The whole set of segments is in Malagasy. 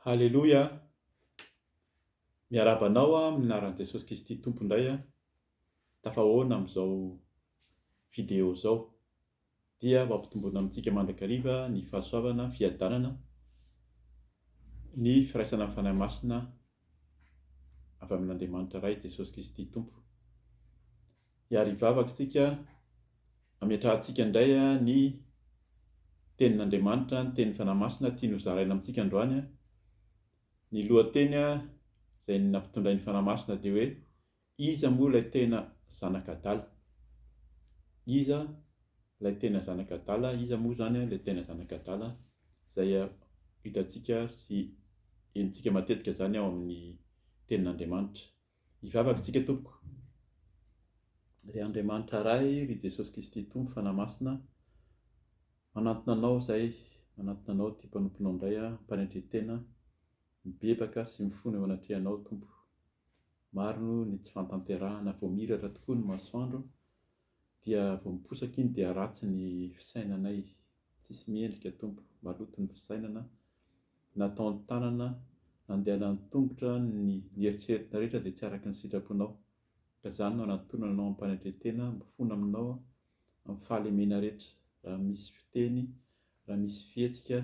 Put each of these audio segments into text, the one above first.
Halleloja! Miarabanao amin'ny anaran'i Jesosy Kristy Tompo indray tafahoana amin'izao vidéo izao dia mampitombona amintsika mandrakariva ny fahasoavana, fiadanana, ny firaisana amin'ny fanahy masina avy amin'Andriamanitra iray Jesosy Kristy Tompo. Hiary hivavaka isika hametrahantsika indray ny tenin'Andriamanitra, ny tenin'ny fanahy masina tiany ho zaraina amintsika androany. Ny lohateny izay nampitondray ny fanahy masina dia hoe iza moa ilay tena zanaka adala? Iza ilay tena zanaka adala? Iza moa zany ilay tena zanaka adala? Izay hitantsika sy henontsika matetika zany ao amin'ny tenin'Andriamanitra. Hivavaka isika tompoko. Ry Andriamanitra iray, ry Jesosy Kristy Tompo fanahy masina, manantona anao izay, manantona anao ty mpanomponao indray mpanendretena, mibebaka sy mifony ao anatrehanao Tompo. Maro ny tsy fantanterahana, vao miratra tokoa ny masoandro dia vao miposaka iny dia ratsy ny fisainanay, tsisy miendrika Tompo, maloto ny fisainana, natao ny tanana, nandehanan'ny tongotra, ny eritreretina rehetra dia tsy araka ny sitraponao. Ka izany no anantonana anao amin'ny mpanendretena, mifono aminao amin'ny fahalemena rehetra, raha misy fiteny, raha misy fihetsika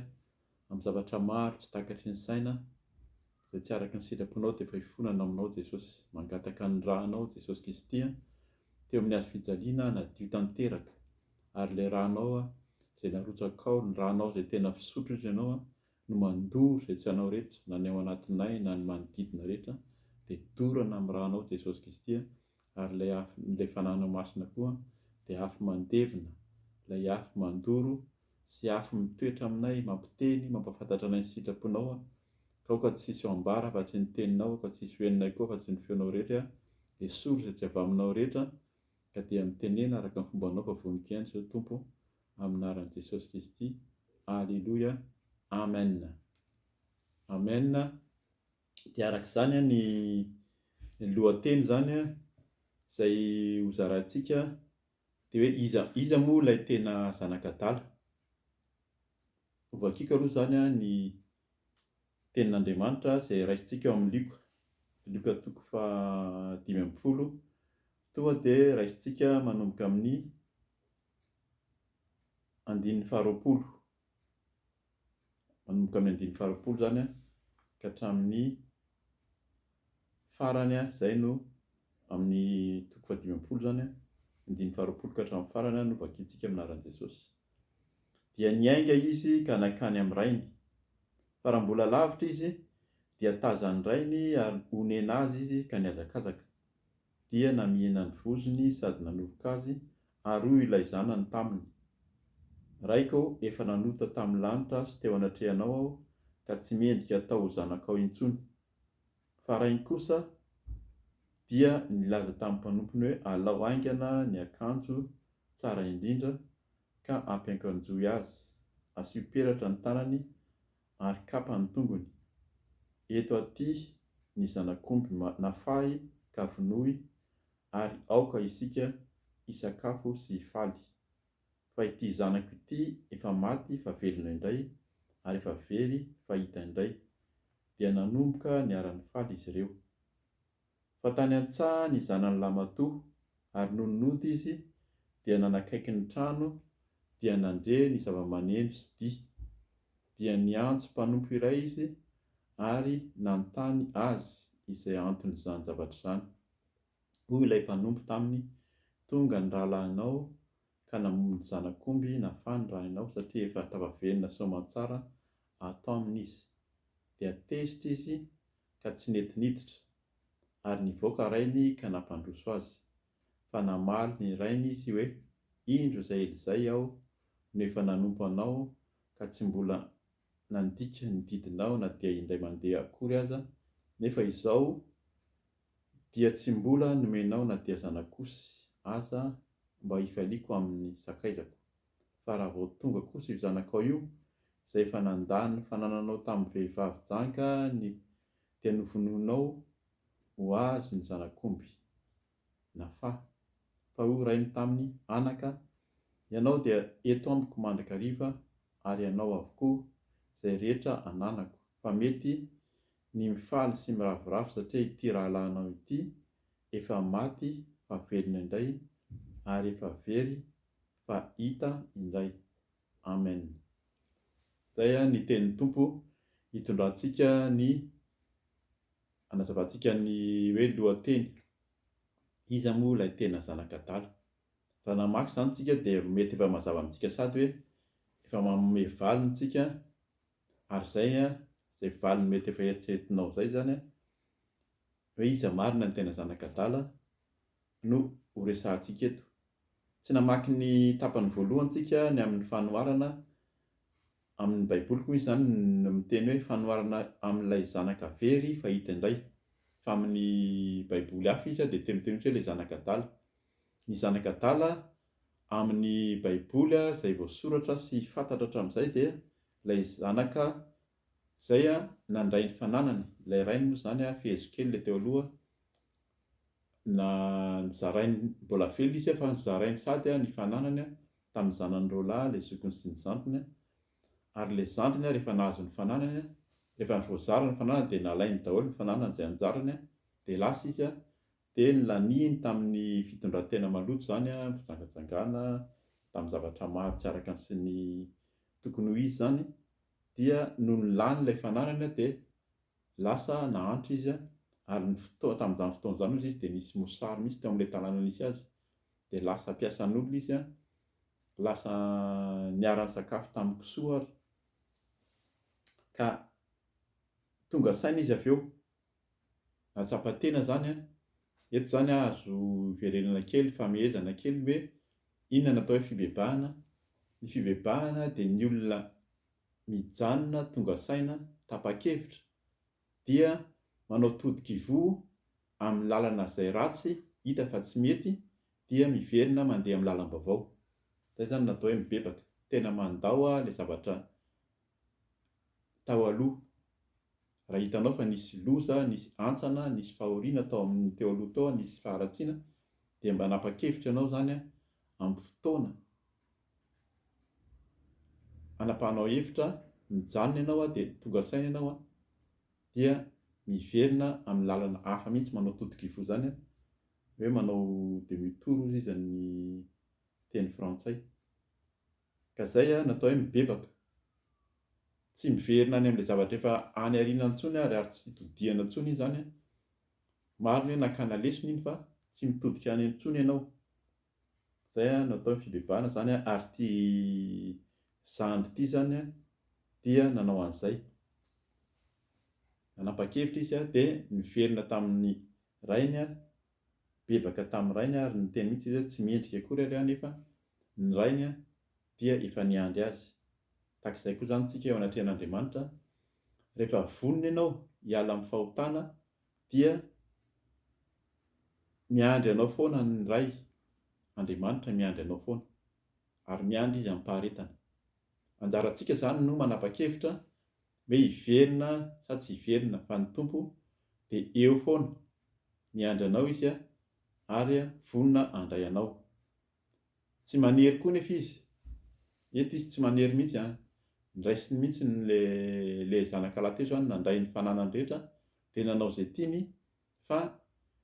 amin'ny zavatra maro tsy takatry ny saina izay tsy araka ny sitraponao dia efa hifonana aminao Jesosy, mangataka ny rahanao Jesosy Kristy teo amin'ny hazo fijaliana nadio tanteraka, ary ilay rahanao izay narotsaka ao, ny rahanao izay tena fisotro izy ianao no mandoro izay tsy anao rehetra, na ny ao anatinay na ny manodidina rehetra dia dorana amin'ny rahanao Jesosy Kristy, ary ilay fanahinao masina koa dia afy mandevina, ilay afy mandoro sy afy mitoetra aminay, mampiteny, mampafantatra anay ny sitraponao, ka tsy tsisy ho ambara afa-tsy ny teninao, ka tsisy ho heninay koa afa-tsy ny feonao rehetra, dia soro izay tsy avy aminao rehetra, ka dia mitenena araka ny fombanao fa voninkaina izao Tompo, amin'ny anaran'i Jesosy Kristy. Alleluia, amen. Amen. Dia araka izany ny lohateny zany izay ho zarantsika dia hoe iza moa ilay tena zanaka adala? Vakiko aloha zany ny tenin'Andriamanitra izay raisintsika eo amin'ny Lioka 5:10 tonga dia raisintsika manomboka amin'ny 9:20, manomboka amin'ny 9:20 zany ka hatramin'ny farany izay no amin'ny 5:10 zany 9:20 ka hatramin'ny farany no vakintsika amin'ny anaran'i Jesosy. Dia niainga izy ka nakany amin'ny rainy, fa raha mbola lavitra izy dia tazan'ny rainy ary onena azy izy ka niazakazaka. Dia namihena ny vozony sady nanovoka azy, ary hoy ilay zanany taminy: raiko efa nanota tamin'ny lanitra sy teo anatrehanao aho, ka tsy mendrika atao ho zanakao intsony. Fa rainy kosa dia nilaza tamin'ny mpanompony hoe alao aingana ny akanjo tsara indrindra, ka ampiakanjoy azy, asio peratra ny tanany ary kapa ny tongony. Eto aty ny zanak'omby nafahy ka vonohy, ary aoka isika hisakafo sy hifaly. Fa ity zanako ity efa maty fa velona indray, ary efa very fa hita indray. Dia nanomboka niara-nifaly izy ireo. Fa tany an-tsaha ny zanany lamatoa, ary nononody izy dia nanakaiky ny trano, dia nandre ny zava-maneno sy dia. Dia niantso mpanompo iray izy ary nanontany azy izay anton'izany zavatra izany. Hoy ilay mpanompo taminy: tonga ny rahalahinao ka namono ny zanak'omby nafahy ny rahinao, satria efa tafavenona soamantsara atao amin'izy. Dia tezitra izy ka tsy nety niditra, ary nivoaka rainy ka nampandroso azy. Fa namaly ny rainy izy hoe: indro izay izay aho no efa nanompo anao, ka tsy mbola nandika ny didinao na dia indray mandeha akory aza, nefa izao dia tsy mbola nomenao na dia zanak'osy aza mba hifaliako amin'ny sakaizako. Fa raha vao tonga kosa io zanakao io, izay efa nandany ny fanananao tamin'ny vehivavy janga dia novonoinao ho azy ny zanak'omby nafahy. Fa hoy rainy taminy: anaka, ianao dia eto amiko mandrakariva, ary ianao avokoa izay rehetra ananako. fa mety ny mifaly sy miravoravo satria ity rahalahinao ity efa maty fa velona indray ary efa very fa hita indray. Amen. Zay ny tenin'ny Tompo hitondrantsika ny anazavantsika ny hoe lohateny. Iza moa ilay tena zanaka adala? Raha namaky zany tsika dia mety efa mazava amintsika sady hoe efa manome valiny tsika, ary zay zay valiny mety efa eritreretinao zay zany hoe iza marina ny tena zanaka adala no ho resahantsika eto. Tsy namaky ny tapany voalohany tsika ny amin'ny fanoharana amin'ny baiboly koa izy zany no miteny hoe fanoharana amin'ilay zanaka very fa hita indray, fa amin'ny baiboly hafa izy dia teniteny hoe ilay zanaka adala. Ny zanaka adala amin'ny baiboly izay voasoratra sy fantatra hatramin'izay dia ilay zanaka zay nandray ny fananany. Ilay rainy moa zany fehezokely ilay teo aloha na nizarainy mbola velona izy fa nizarainy sady ny fananany tamin'ny zanany roalahy, ilay zokiny sy ny zandriny, ary ilay zandriny rehefa nahazo ny fananany, rehefa voazara ny fananany dia nalainy daholo ny fananany izay anjarany dia lasa izy dia nilanihiny tamin'ny fitondran-tena maloto zany fijangajangana tamin'ny zavatra maro tsy araka sy ny tokony ho izy zany, dia no nilany ilay fananany dia lasa nahantry izy ary tamin'izany fotoana izany izy dia nisy mosary misy teo amin'ilay tanàna nisy azy dia lasa ampiasan'olona izy, lasa niarany sakafo tamin'ny kisoa ary ka tonga saina izy avy eo natsapa-tena zany eto zany azo verenana kely, famehezana kely hoe inona natao hoe fibebahana. Ny fibebahana dia ny olona mijanona tonga saina tapa-kevitra dia manao todi-kivoa amin'ny lalana izay ratsy hita fa tsy mety dia miverina mandeha amin'ny lalam-baovao. Zay zany natao hoe mibebaka, tena mandao ilay zavatra tao aloha. Raha hitanao fa nisy loza, nisy antsana, nisy fahoriana tao amin'ny teo aloha tao, nisy faharatsiana, dia mba hanapa-kevitra ianao zany amin'ny fotoana hanapahanao hevitra, mijanona ianao dia tonga saina ianao dia miverina amin'ny lalana hafa mihitsy, manao todi-kivoa zany hoe manao demi-tour izy ny teny frantsay. Ka zay natao hoe mibebaka, tsy miverina any amin'ilay zavatra efa any aoriana intsony ary tsy todihana intsony izy zany. Marina hoe nakana lesona iny fa tsy mitodika any intsony ianao. Zay natao ny fibebahana zany ary ity zandry ity zany dia nanao an'izay. Nanapa-kevitra izy dia miverina tamin'ny rainy, bebaka tamin'ny rainy ary niteny mihitsy izy tsy mendrika akory ary nefa ny rainy dia efa niandry azy. Takizay koa zany tsika eo anatrehan'Andriamanitra, rehefa vonona ianao hiala amin'ny fahotana dia miandry anao foana ny ray, Andriamanitra miandry anao foana ary miandry izy amin'ny paharetana. Anjarantsika zany no manapa-kevitra hoe hiverina sa tsy hiverina, fa ny Tompo dia eo foana miandry anao izy ary vonona handray anao. Tsy manery koa nefa izy, eto izy tsy manery mihitsy niraisiny mihitsy le zanakalahy teo zany nandray ny fananany rehetra dia nanao izay tiany, fa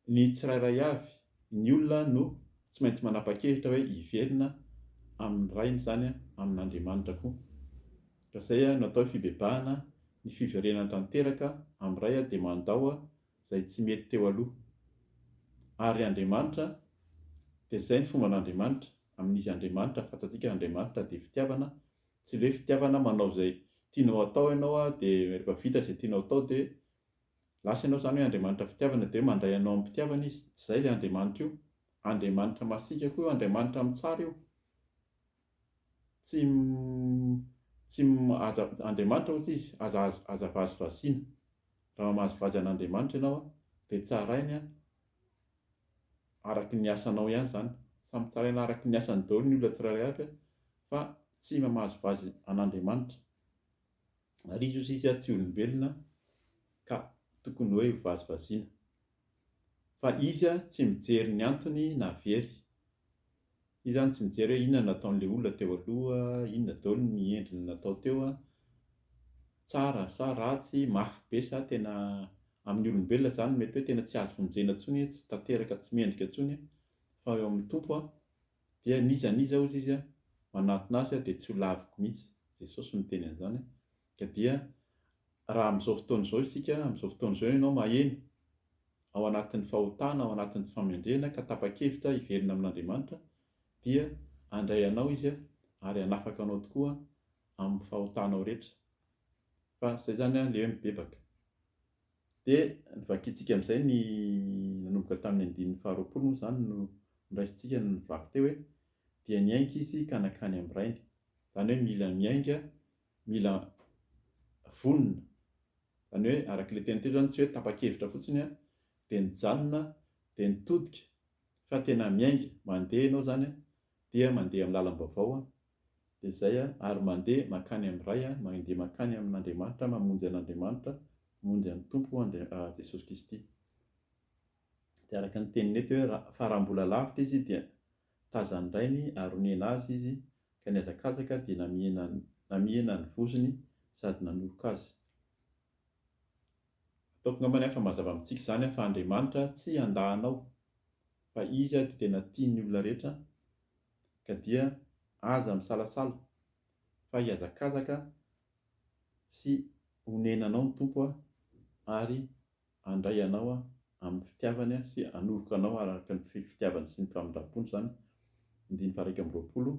ny tsirairay avy ny olona no tsy maintsy manapa-kevitra hoe hiverina amin'ny rainy zany amin'Andriamanitra koa. Ka zay natao fibebahana, ny fiverenana tanteraka amin'ny ray dia mandao izay tsy mety teo aloha. Ary Andriamanitra dia zay ny fomban'Andriamanitra, amin'izy Andriamanitra fantatsika Andriamanitra dia fitiavana, tsy hoe fitiavana manao izay tianao atao ianao dia rehefa vita izay tianao atao dia lasa ianao zany hoe Andriamanitra fitiavana dia mandray anao amin'ny fitiavana izy. Tsy izay ilay Andriamanitra io. Andriamanitra masiaka koa io, Andriamanitra mitsara io. Tsy Andriamanitra ohatry izy aza vazivaziana. Raha mahazivazy an'Andriamanitra ianao dia tsarainy araky ny asanao ihany zany. Samy tsaraina araky ny asany daholo ny olona tsirairay avy fa tsy mahazivazy an'Andriamanitra. Ary izy ozy izy tsy olombelona ka tokony hoe vazivaziana. Fa izy tsy mijery ny antony na very. Izy zany tsy mijery hoe inona nataon'ilay olona teo aloha, inona daholo ny endriny natao teo, tsara sa ratsy, mafy be sa tena amin'ny olombelona zany mety hoe tena tsy azo vonjena intsony, tsy tanteraka, tsy mendrika intsony fa eo amin'ny tompo dia nizaniza ozy izy manantona azy dia tsy ho laviko mihitsy. Jesosy no teny an'izany ka dia raha amin'izao fotoana izao isika, amin'izao fotoana izao ianao maheno ao anatin'ny fahotana, ao anatin'ny famendrena ka tapa-kevitra hiverina amin'Andriamanitra dia handray anao izy ary hanafaka anao tokoa amin'ny fahotanao rehetra. Fa izay zany ilay hoe mibebaka. Dia nivakiantsika amin'izay ny nanomboka tamin'ny andinin'ny faharoapolo moa zany no niraisintsika ny nivaky teo hoe dia niainga izy ka nakany amin'ny rainy. Zany hoe mila miainga, mila vonona. Zany hoe arak'ilay teny teo zany tsy hoe tapa-kevitra fotsiny dia nijanona, dia nitodika fa tena miainga, mandeha ianao zany dia mandeha amin'ny lalam-baovao dia izay ary mandeha makany amin'ny ray, mandeha makany amin'Andriamanitra, mamonjy an'Andriamanitra, mamonjy an'ny Tompo Jesosy Kristy. Dia araka ny teniny eto hoe fa raha mbola lavitra izy dia tazany rainy ary onena azy izy ka niazakazaka dia namihena ny vozony sady nanoroka azy. Ataoko ngambany fa mazava amintsika zany fa Andriamanitra tsy andahanao fa izy dia tena tian'ny olona rehetra ka dia aza misalasala fa hiazakazaka sy honenanao ny Tompo ary handray anao amin'ny fitiavany sy hanoroka anao araka ny fitiavany sy ny famindrampony zany. 120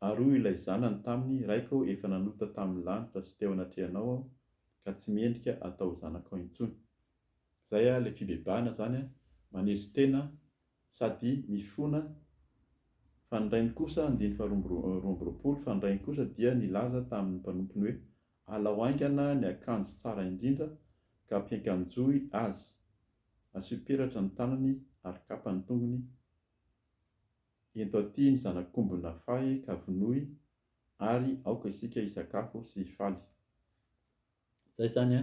ary hoy ilay zanany taminy, raiko efa nanota tamin'ny lanitra sy teo anatrehanao aho ka tsy mendrika atao zanakao intsony. Izay ilay fibebahana zany manetry tena sady mifona. Fa ny rainy kosa 120 fa ny rainy kosa dia nilaza tamin'ny mpanompony hoe alao aingana ny akanjo tsara indrindra ka ampiakanjoy azy, asio peratra ny tanany ary kapa ny tongony. Ento aty ny zanakombona fahy ka vonoy ary aoka isika hisakafo sy hifaly. Izay zany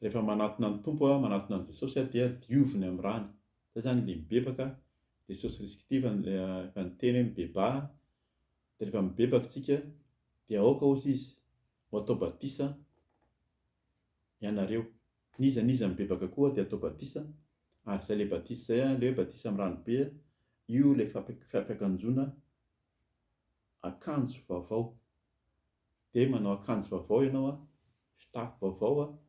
rehefa manatona ny Tompo, manatona ny Jesosy dia dioviny amin'ny rano. Izay zany ilay mibebaka Jesosy Kristy fa niteny hoe mibebaha. Dia rehefa mibebaka isika dia aoka ozy izy ho atao batisa ianareo. Nizaniza mibebaka koa dia atao batisa ary izay ilay batisa izay ilay hoe batisa amin'ny ranobe io ilay fampiakanjona akanjo vaovao. Dia manao akanjo vaovao ianao, fitafy vaovao,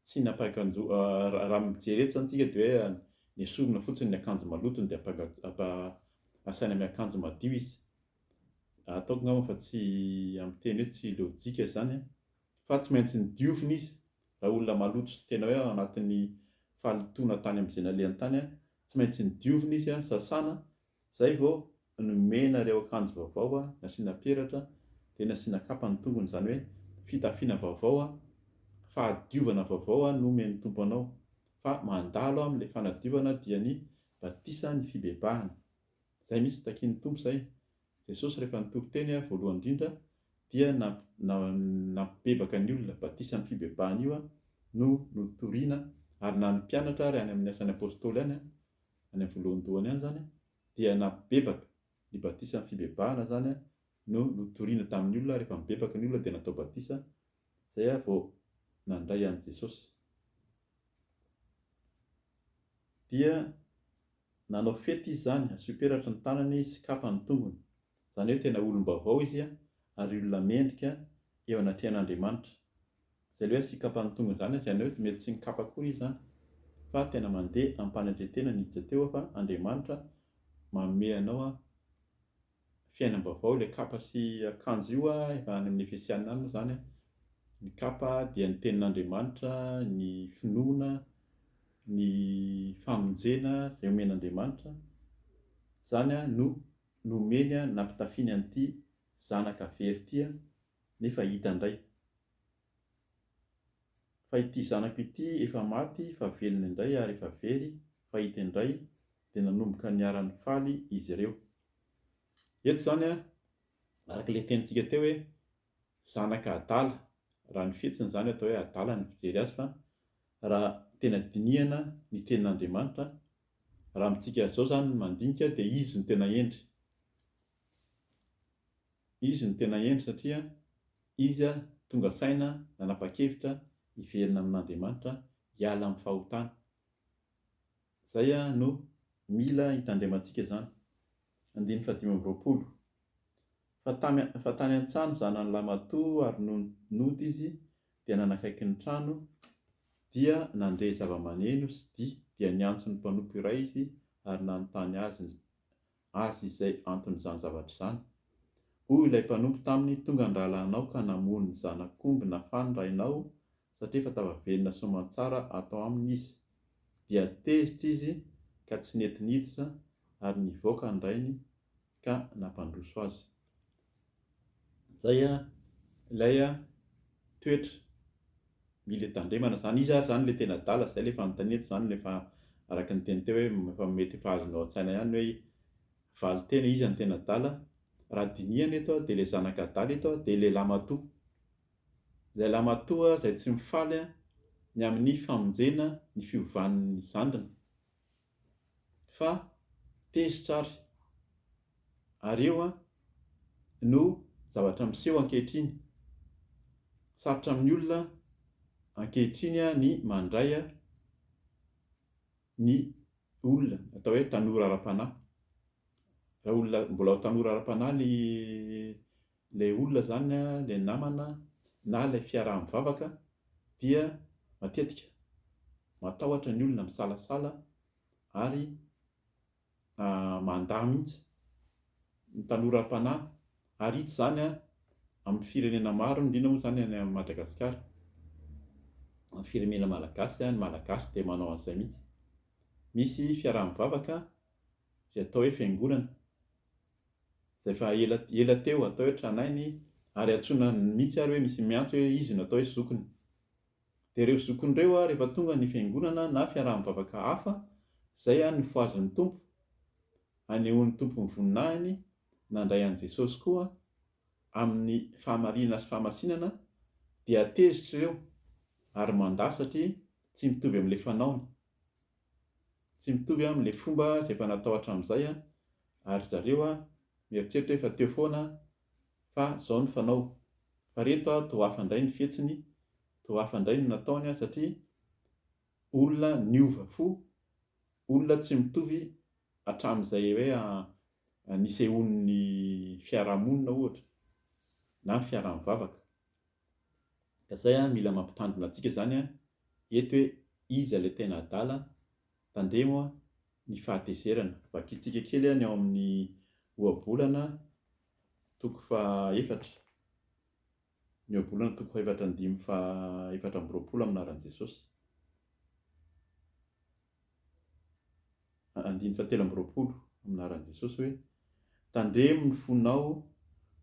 tsy napakanjo raha mijery eto zany tsika dia hoe nesorina fotsiny ny akanjo malotony dia asaina amin'ny akanjo madio izy. Ataoko ngamba fa tsy amin'ny teny hoe tsy lojika zany fa tsy maintsy nidiovina izy. Raha olona maloto sy tena hoe anatin'ny falitona tany amin'izay nalehany tany tsy maintsy nidiovina izy sasana, izay vao nomena ireo akanjo vaovao, nasiana peratra dia nasiana kapa ny tongony, zany hoe fitafiana vaovao, fahadiovana vaovao no omeny Tompo anao. Fa mandalo amin'ilay fanadiovana dia ny batisa, ny fibebahana. Izay misy takian'ny Tompo izay. Jesosy rehefa nitoko teny voalohany indrindra dia nampibebaka ny olona. Batisa ny fibebahana io no notoriana ary na ny mpianatra ary any amin'ny asan'ny apôstôly any amin'ny voalohany any zany dia nampibebaka. Ny batisa ny fibebahana zany no notoriana tamin'ny olona. Rehefa mibebaka ny olona dia natao batisa. Izay vao nandray an'i Jesosy. Dia nanao fety izy zany, asio peratra ny tanany sy kapa ny tongony. Zany hoe tena olom-baovao izy ary olona mendrika eo anatrehan'Andriamanitra. Izay hoe asio kapa ny tongony zany izany hoe mety tsy mikapa akory izy zany fa tena mandeha ampanadretena ny hiditra teo fa Andriamanitra manome anao fiainam-baovao. Ilay kapa sy akanjo io efa any amin'ny Efesiana any moa zany. Ny kapa dia ny tenin'Andriamanitra, ny finoana, ny famonjena izay omen'Andriamanitra. Zany no nomeny nampitafiana an'ity zanaka very ity nefa hita indray. Fa ity zanako ity efa maty fa velona indray ary efa very fa hita indray dia nanomboka niara-ny faly izy ireo. Eto zany araka ilay tenintsika teo hoe zanaka adala. Raha ny fetsiny zany atao hoe adala ny fijery azy, fa raha tena dinihana ny tenin'Andriamanitra, raha amintsika izao zany mandinika dia izy no tena endry. Izy no tena endry satria izy tonga saina nanapa-kevitra hiverina amin'Andriamanitra hiala amin'ny fahotana. Zay no mila hitandremantsika izany. 520. Fa tany an-tsano zanany lamatoa ary nody izy dia nanakaiky ny trano dia nandre zava-maneno sy dia niantso ny mpanompo iray izy ary nanontany azy izay anton'izany zavatra izany. Hoy ilay mpanompo taminy, tonga andralanao ka namono ny zanak'omby nafany rainao satria efa tavavelona soamantsara atao aminy izy. Dia tezitra izy ka tsy nety niditra ary nivoaka ny rainy ka nampandroso azy. Zay ilay toetra mila tandremana zany. Izy ary zany le tena adala, zay le fanontaniana zany lefa araka ny teny teo hoe efa mety efa azonao an-tsaina ihany hoe valy tena izy ny tena adala. Raha dinihana eto dia le zanaka adala eto dia le lamatoa. Izay lamatoa izay tsy mifaly ny amin'ny famonjena ny fiovan'ny zandriny fa tezitra ary eo no zavatra miseho ankehitriny. Sarotra amin'ny olona ankehitriny ny mandray ny olona atao hoe tanora ara-panahy. Raha olona mbola tanora ara-panahy le olona zany, le namana na ilay fiaraha-mivavaka dia matetika matahotra ny olona misalasala ary mandahy mihitsy ny tanora ara-panahy. Ary hita zany amin'ny firenena maro, indrindra moa zany any Madagasikara. Amin'ny firenena malagasy, ny malagasy dia manao an'izay mihitsy. Misy fiaraha-mivavaka izay atao hoe fiangonana, izay efa ela teo atao hoe tranainy ary antsoina mihitsy ary hoe misy miantso hoe izy no atao hoe zokiny. Dia ireo zokiny ireo rehefa tonga ny fiangonana na fiaraha-mivavaka hafa, izay no foazon'ny tompo, anehoan'ny tompo ny voninahiny nandray an'i Jesosy koa amin'ny fahamarinana sy fahamasinana, dia tezitra ireo ary mandahy satria tsy mitovy amin'ilay fanaony, tsy mitovy amin'ilay fomba izay efa natao hatramin'izay ary zareo mieritreritra efa teo foana fa izao ny fanao. Fa reto toa hafa indray ny fihetsiny, toa hafa indray ny nataony satria olona niova fo, olona tsy mitovy hatramin'izay hoe nisehoan'ny fiarahamonina ohatra na fiaraha-mivavaka. Ka izay mila mampitandrina antsika zany eto hoe iza ilay tena adala, tandremo ny fahatezerana. Vakintsika kely ny ao amin'ny ohabolana toko faha-efatra, ny ohabolana toko faha-efatra andimy faha-efatra amby roapolo aminaran'i Jesosy, andiny fahatelo amby roapolo aminaran'i Jesosy hoe tandremo ny fonao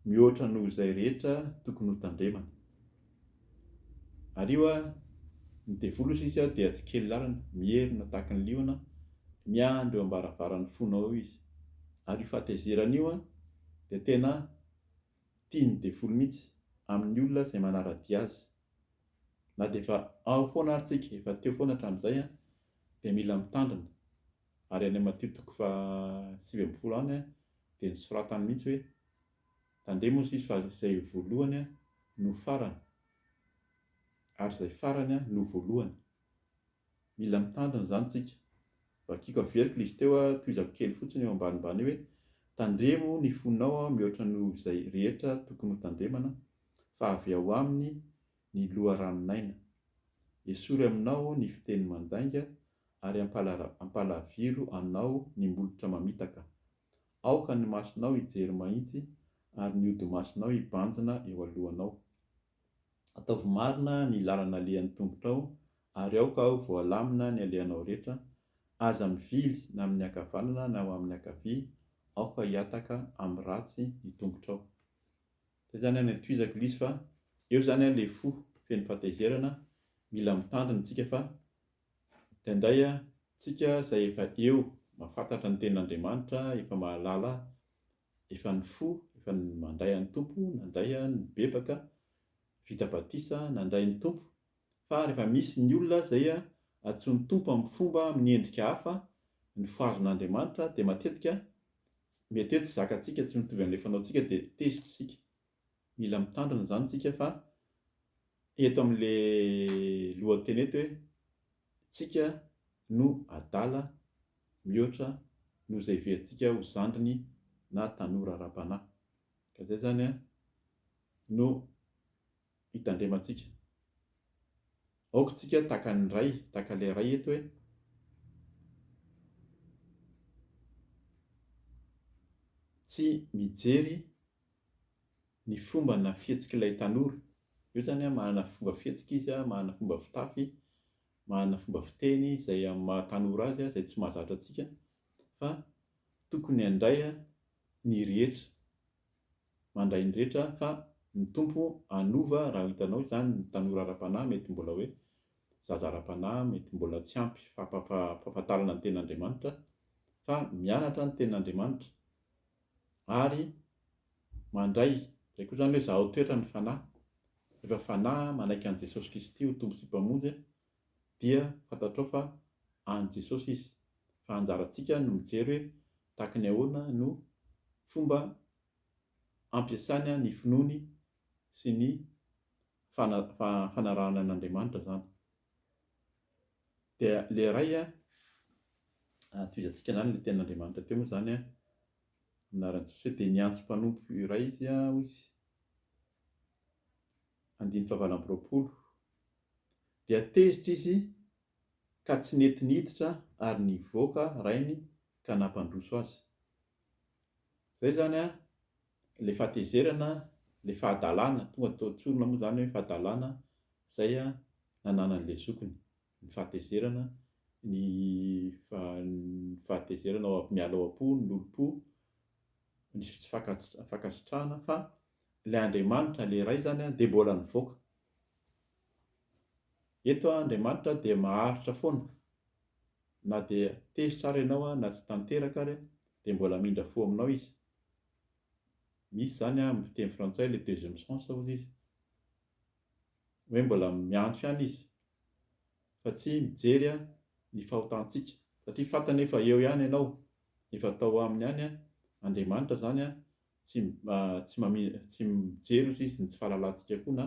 mihoatra noho izay rehetra tokony ho tandremana. Ary io ny devoly izy dia tsy kely lalina, mierina tahaka ny liona, miandry eo am-baravaran'ny fonao eo izy. Ary io fahatezerana io dia tena tian'ny devoly mihitsy amin'ny olona izay manaradia azy. Na dia efa ao foana ary tsika, efa teo foana hatramin'izay dia mila mitandrina. Ary any Mateo toko faha-20 any dia nisoratany mihitsy hoe tandremo izy fa izay voalohany no farany ary izay farany no voalohany. Mila mitandrina zany tsika. Vakiko averiko izy teo toizako kely fotsiny eo ambanimbany hoe tandremo ny fonao mihoatra noho izay rehetra tokony ho tandremana, fa avy ao aminy ny loharanon-aina. Esory aminao ny fiteny mandainga ary ampalaviro anao ny molotra mamitaka. Aoka ny masonao hijery mahitsy ary ny odi-masonao hibanjina eo alohanao. Ataovy marina ny lalana alehan'ny tombotrao ary aoka voalamina ny alehanao rehetra. Aza mivily na amin'ny ankavanana na amin'ny ankavia, aoka hiataka amin'ny ratsy ny tombotrao. Izay zany ny toizako izy fa eo zany ilay fo feno fahatezerana. Mila mitandrina tsika fa indraindray tsika izay efa eo mahafantatra ny tenin'Andriamanitra, efa mahalala, efa ny fo, efa ny mandray an'ny tompo, nandray ny bebaka vita batisa, nandray ny tompo. Fa rehefa misy ny olona izay antsoin'ny tompo amin'ny fomba amin'ny endrika hafa, ny foazon'Andriamanitra, dia matetika mety hoe tsy zakantsika, tsy mitovy amin'ilay fanaontsika dia tezitra isika. Mila mitandrina zany tsika fa eto amin'le lohateny eto hoe tsika no adala mihoatra noho izay veantsika ho zandriny na tanora ara-panahy. Ka zay zany a no hitandremantsika. Aoka tsika tahaka ny ray, tahaka le ray eto hoe tsy mijery ny fomba na fihetsika ilay tanora. Io zany a manana fomba fihetsika izy a, manana fomba fitafy, manana fomba fiteny izay amin'ny maha tanora azy a, izay tsy mahazatra antsika, fa tokony handray a ny rehetra, mandray ny rehetra, fa ny tompo anova raha hitanao izany ny tanora ara-panahy mety mbola hoe zaza ara-panahy mety mbola tsy ampy fampahafantarana ny ten'Andriamanitra, fa mianatra ny ten'Andriamanitra ary mandray, izay koa zany hoe zaho toetra ny fanahy, rehefa fanahy manaiky an' Jesosy Kristy ho tompo sy mpamonjy dia fantatrao fa an' Jesosy izy, fa anjarantsika no mijery hoe tahaka ny ahoana no fomba ampiasany ny finoany sy ny fanarahana an'Andriamanitra zany. Dia le ray a tohizantsika zany le ten'Andriamanitra teo moa zany a, anaran'i Jesosy hoe dia niantso mpanompo iray izy a hozy, 9:20, dia tezitra izy ka tsy nety niditra ary nivoaka rainy ka nampandroso azy. Zay zany a le fahatezerana, le fahadalana, tonga tao an-tsorina moa zany hoe fahadalana zay a nananan'le zokiny, ny fahatezerana, ny fahatezerana miala ao am-po, ny olo-po, ny tsy fankasitrahana, fa ilay Andriamanitra le ray zany a dia mbola nivoaka. Eto Andriamanitra dia maharitra foana, na dia tezitra ary ianao a, na tsy tanteraka ary dia mbola mindra fo aminao izy. Misy zany a amin'ny fiteny frantsay le deuxième chance hozy izy, hoe mbola miantso ihany izy, fa tsy mijery a ny fahotantsika, satria fantany efa eo ihany ianao, efa tao aminy ihany a. Andriamanitra zany a tsy mijery hozy izy ny tsy fahalalantsika koa, na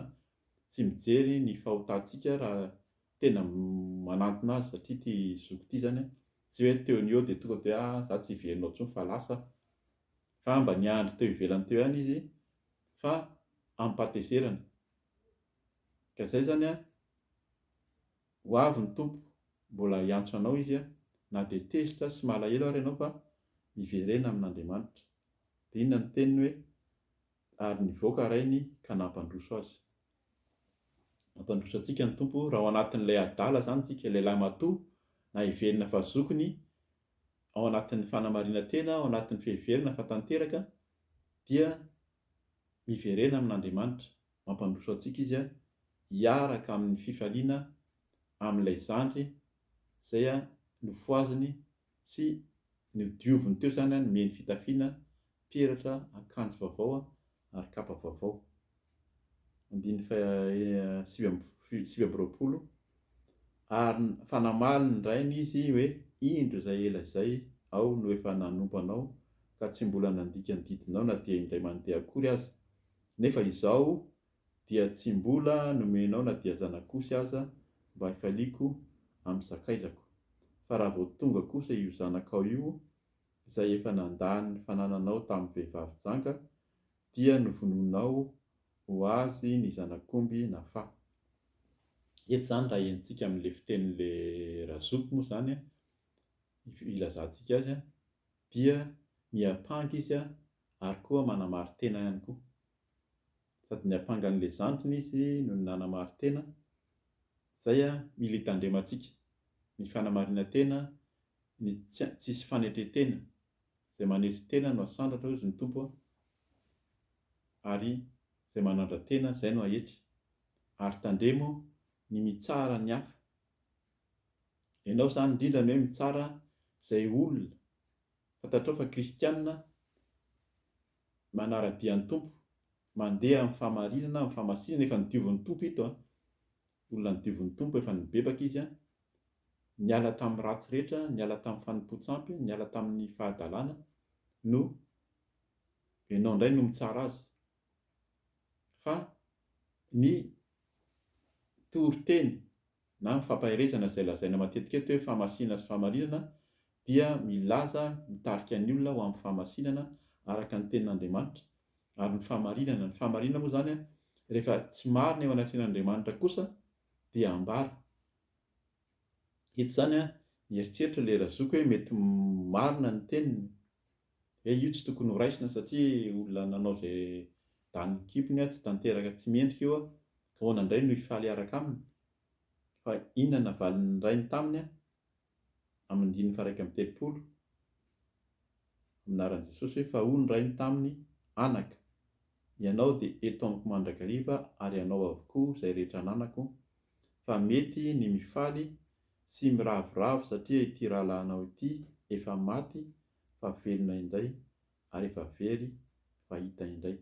tsy mijery ny fahotantsika raha tena manantona azy, satria ty zoko ty zany a tsy hoe teo ny eo dia tonga dia za tsy hiverinao intsony fa lasa, fa mba niandry teo ivelany teo ihany izy, fa ampahatezerana. Ka zay zany a ho avy ny tompo, mbola hiantso anao izy a, na dia tezitra sy malahelo ary ianao, fa miverena amin'Andriamanitra. Dia inona ny teniny hoe ary nivoaka rainy ka nampandroso azy. Mampandroso antsika ny tompo raha ao anatin'ilay adala zany tsika, lehilahy matoa na hiverina fa zokiny, ao anatin'ny fanamarina tena, ao anatin'ny fiheverana fa tanteraka, dia miverena amin'Andriamanitra. Mampandroso antsika izy a hiaraka amin'ny fifaliana amin'ilay zandry izay a nofoaziny sy nodioviny teo zany a, nomeny fitafiana, peratra, akanjo vaovao ary kapa vaovao. 9:20, ary fanamaly ny rainy izy hoe indro izay ela izay aho no efa nanompo anao ka tsy mbola nandika ny didinao na dia indray mandeha akory aza, nefa izaho dia tsy mbola nomenao na dia zanak'osy aza mba hifaliako amin'ny sakaizako, fa raha vao tonga kosa io zanakao io izay efa nandany ny fanananao tamin'ny vehivavy janga, dia novononao ho azy ny zanak'omby nafaha. Eto zany raha henontsika amin'le fitenin'le razoko moa zany a, ilazantsika azy a, dia miampanga izy a ary koa manamari-tena ihany koa, sady niampanga an'le zandriny izy no nanamari-tena. Zay a mila hitandremantsika ny fanamarina tena, ny tsisy fanetretena, izay manetry tena no asandratra hozy ny tompo a, ary izay manandra tena izay no ahetry, ary tandremo ny mitsara ny hafa. Ianao zany indrindra ny hoe mitsara izay olona, fantatrao fa kristianina manara-dian'ny tompo, mandeha amin'ny fahamarinana, amin'ny fahamasinana, efa nodiovin'ny tompo ito a, olona nodiovin'ny tompo, efa nibebaka izy a, niala tamin'ny ratsy rehetra, niala tamin'ny fanompoan-tsampy, niala tamin'ny fahadalana, no ianao indray no mitsara azy. Fa ny toriteny na mifampaherezana izay lazaina matetika eto hoe famasinana sy fahamarinana dia milaza mitarika ny olona ho amin'ny fahamasinana araka ny tenin'Andriamanitra. Ary ny fahamarinana moa zany rehefa tsy marina eo anatrehan'Andriamanitra kosa dia ambara. Eto zany mieritreritra ilay razoko hoe mety marina ny teniny, hoe io tsy tokony ho raisina satria olona nanao izay dany kibony tsy tanteraka tsy mendrika eo ka ahoana indray no hifaly araka aminy. Fa inona navalin'ny rainy taminy amin'ny 1:30 aminaran'i Jesosy hoe fa hoy ny rainy taminy, anaka, ianao dia eto amiko mandrakariva ary ianao avokoa izay rehetra ananako, fa mety ny mifaly sy miravoravo satria ity rahalahinao ity efa maty fa velona indray ary efa very fa hita indray.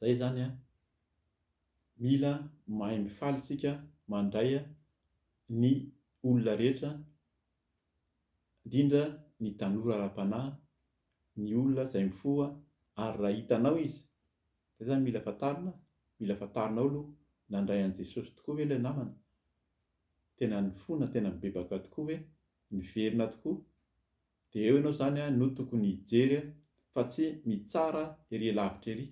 Zay zany mila mahay mifaly isika mandray ny olona rehetra, indrindra ny tanora ara-panahy, ny olona izay mifoha ary raha hitanao izy. Zay zany mila fantarinao aloha nandray an'i Jesosy tokoa ve ilay namana, tena nifoha na tena mibebaka tokoa hoe miverina tokoa, dia eo ianao zany no tokony hijery fa tsy mitsara erỳ lavitra erỳ.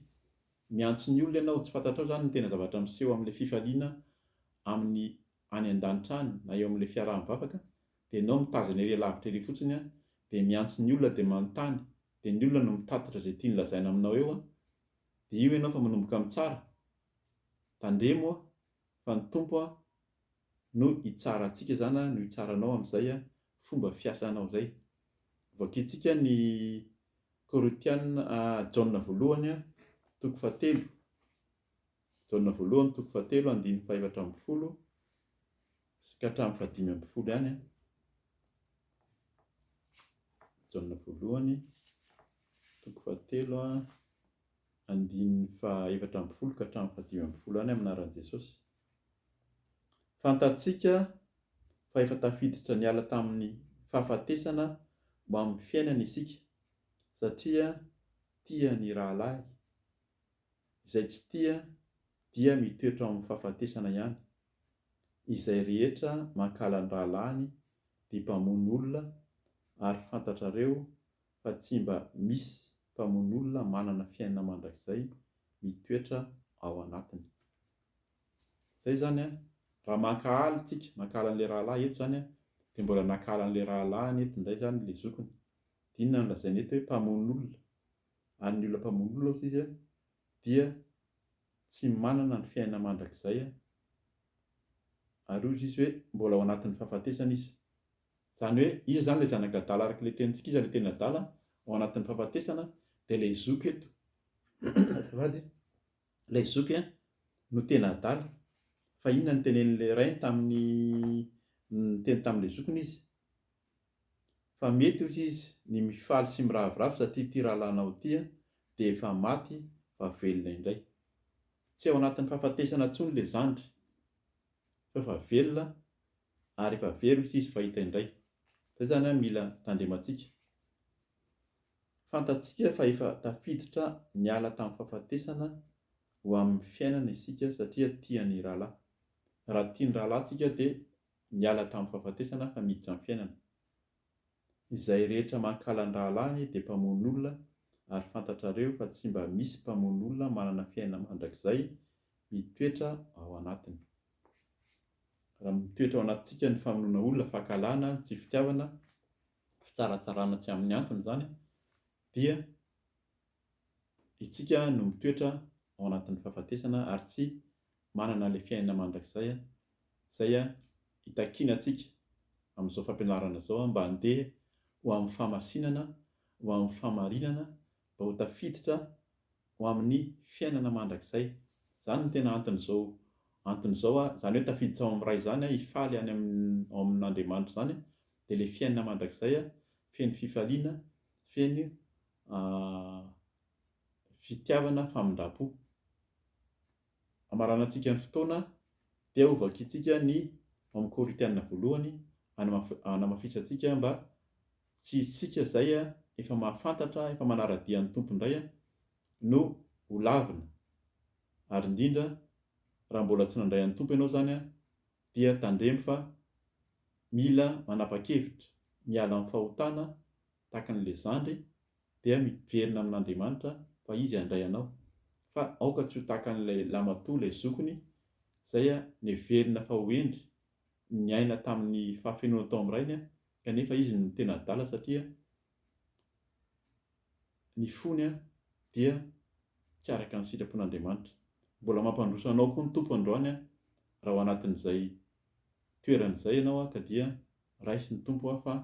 Miantso ny olona ianao, tsy fantatrao zany ny tena zavatra miseho amin'ilay fifaliana amin'ny any an-danitra any na eo amin'ilay fiaraha-mivavaka, dia ianao mitazana erỳ lavitra erỳ fotsiny dia miantso ny olona dia manontany, dia ny olona no mitatitra izay tiany lazaina aminao eo dia io ianao fa manomboka mitsara. Tandremo fa ny tompo no hitsara antsika zany no hitsaranao amin'izay fomba fiasanao izay. Vakintsika ny Korintiana Jaona voalohany toko 7, Jaona voalohany toko 7 andiny 4:10 ka hatramin'ny 5:10 ihany. Jaona voalohany toko 7 andiny 4:10 ka hatramin'ny 5:10 ihany aminaran'i Jesosy. Fantatsika fa efa tafiditra niala tamin'ny fahafatesana mba amin'ny fiainana isika, satria tia ny rahalahy. Izay tsy tia dia mitoetra amin'ny fahafatesana ihany. Izay rehetra mankala ny rahalahiny dia mpamono olona, ary fantatrareo fa tsy mba misy mpamono olona manana fiainana mandrakizay mitoetra ao anatiny. Zay zany raha mankahaly tsika, mankala an'ilay rahalahy eto zany dia mbola nankala an'ilay rahalahiny eto indray zany ilay zokony. Inona no lazainy eto hoe mpamono olona, ary ny olona mpamono olona ozy izy dia tsy manana ny fiainana mandrakizay, ary ozy izy hoe mbola ao anatin'ny fahafatesana izy. Zany hoe izy zany ilay zanaka adala araka ilay tenintsika izy ilay teny adala ao anatin'ny fahafatesana, dia ilay zoky eto azafady, ilay zoky no tena adala. Fa inona ny tenenin'ilay rainy tamin'ny teny tamin'ilay zokiny izy? Fa mety ozy izy ny mifaly sy miravoravo satria ity rahalahinao ity dia efa maty fa velona indray. Tsy ao anatin'ny fahafatesana intsony ilay zandry, fa efa velona ary efa very ozy izy fa hita indray. Zay zany mila tandremantsika. Fantatsika fa efa tafiditra niala tamin'ny fahafatesana ho amin'ny fiainana isika satria tia ny rahalahy. Raha tia ny rahalahy tsika dia niala tamin'ny fahafatesana fa miditra amin'ny fiainana. Izay rehetra mankala ny rahalahiny dia mpamono olona, ary fantatrareo fa tsy mba misy mpamono olona manana fiainana mandrakizay mitoetra ao anatiny. Raha mitoetra ao anatintsika ny famonoana olona, fankalana, tsy fitiavana, fitsaratsarana tsy amin'ny antony zany, dia itsika no mitoetra ao anatin'ny fahafatesana ary tsy manana ilay fiainana mandrakizay. Zay hitakiana antsika amin'izao fampianarana izao mba handeha ho amin'ny fahamasinana, ho amin'ny fahamarinana, mba ho tafiditra ho amin'ny fiainana mandrakizay. Zany no tena anton'izao zany hoe tafiditra ao amin'ny ray zany hifaly any ao amin'Andriamanitra zany, dia ilay fiainana mandrakizay feno fifaliana, feno fitiavana, famindram-po. Amarana antsika ny fotoana dia ho vakintsika ny amin'ny Korintiana voalohany, hanamafisantsika mba tsy isika izay efa mahafantatra, efa manara-dia ny tompo indray no ho lavina, ary indrindra Raha mbola tsy nandray an'ny tompo ianao zany a, dia tandremo fa mila manapa-kevitra, miala amin'ny fahotana tahaka an'ilay zandry, dia miverina amin'Andriamanitra fa izy handray anao. Fa aoka tsy ho tahaka an'ilay lamatoa ilay zokiny, izay a niverina fa ho endry, niaina tamin'ny fahafenoana tao amin'ny rainy a, kanefa izy no tena adala satria ny fony a dia tsy araka ny sitrapon'Andriamanitra. Mbola mampandroso anao koa ny tompo androany a, raha ao anatin'izay toeran'izay ianao a, ka dia raisy ny tompo a fa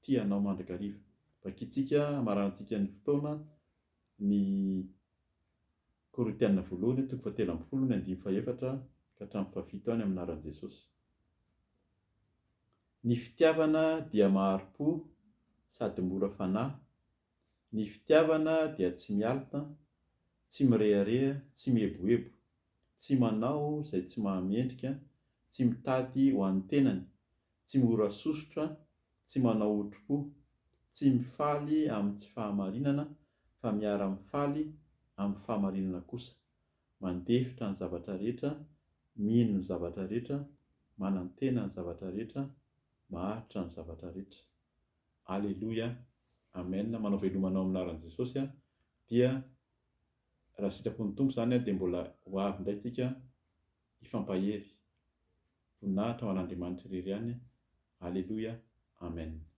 tia anao mandrakariva. Vakiantsika amarantsika ny fotoana ny Korintianina voalohany 3:17-4 ka hatramin'ny 7 any amin'ny anaran'i Jesosy. Ny fitiavana dia mahari-po sady mora fanahy. Ny fitiavana dia tsy mialina, tsy mirehareha, tsy mihebohebo, tsy manao izay tsy mahamendrika, tsy mitady ho an'ny tenany, tsy mora sosotra, tsy manao otro-po, tsy mifaly amin'ny tsy fahamarinana, fa miara-mifaly amin'ny fahamarinana kosa. Mandefitra ny zavatra rehetra, mino ny zavatra rehetra, manantena ny zavatra rehetra, maharitra ny zavatra rehetra. Alleluia, amen. Manao velomanao amin'ny anaran'i Jesosy a, dia raha sitrapon'ny tompo zany a, dia mbola ho avy indray tsika hifampahery. Voninahitra ho an'Andriamanitra irery ihany. Alleluia, amen.